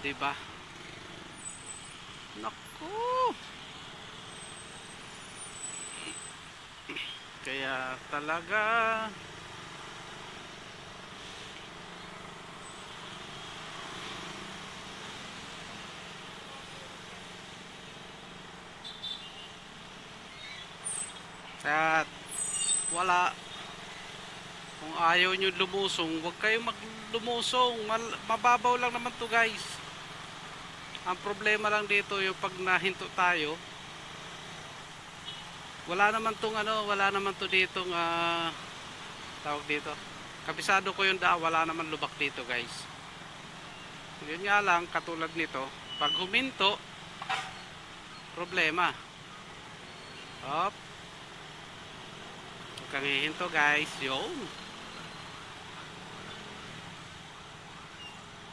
'Di ba? Naku! Kaya talaga at wala. Kung ayaw nyo lumusong, huwag kayong maglumusong. Mababaw lang naman to, guys. Ang problema lang dito yung pag nahinto tayo, wala naman to ditong tawag dito. Kabisado ko yung wala naman lubak dito, guys. Yun nga lang, katulad nito, pag huminto, problema. Hop. Huwag kang hihinto, guys. Yun.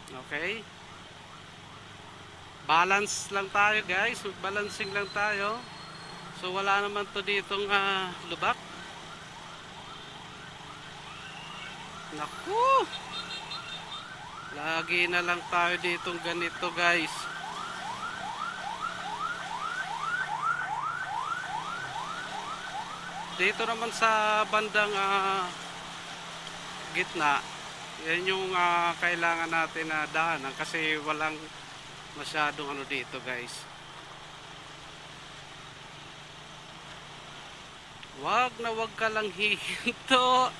Okay. Balance lang tayo, guys. Balancing lang tayo. So wala naman to ditong lubak. Naku. Lagi na lang tayo ditong ganito, guys. Dito naman sa bandang gitna, yan yung kailangan natin na daanan kasi walang masyadong ano dito, guys. Wag ka lang hihinto.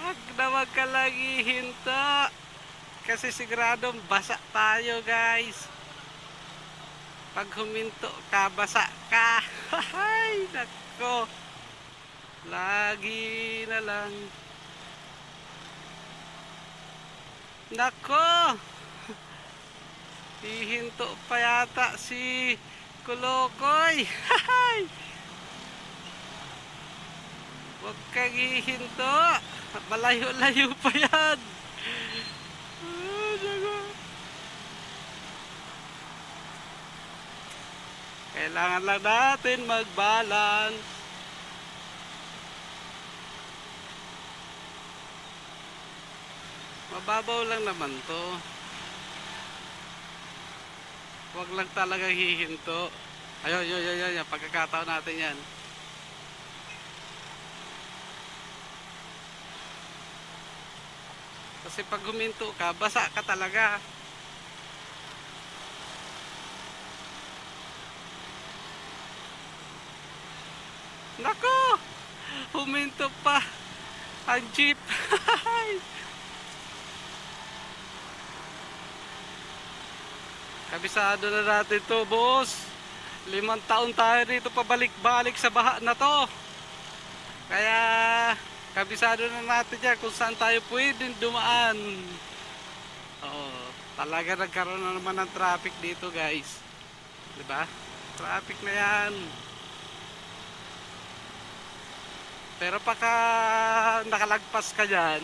Wag ka lang hihinto. Kasi siguradong basa tayo, guys. Pag huminto ka, basa ka. Ay, nako. Lagi na lang. Nako. Hihinto pa yata si Kulokoy. Huwag kang hihinto. Malayo-layo pa yan. Kailangan lang natin mag-balance. Mababaw lang naman to. Huwag lang talaga hihinto. Ayun. Pagkakataon natin yan. Kasi pag huminto ka, basa ka talaga. Nako! Huminto pa ang jeep. Kabisado na natin to, boss. 5 taon tayo dito pabalik-balik sa baha na to. Kaya kabisado na natin dyan kung saan tayo pwedeng dumaan. Oo, talaga nagkaroon na naman ng traffic dito, guys. 'Di ba? Traffic na yan. Pero pagka nakalagpas ka dyan,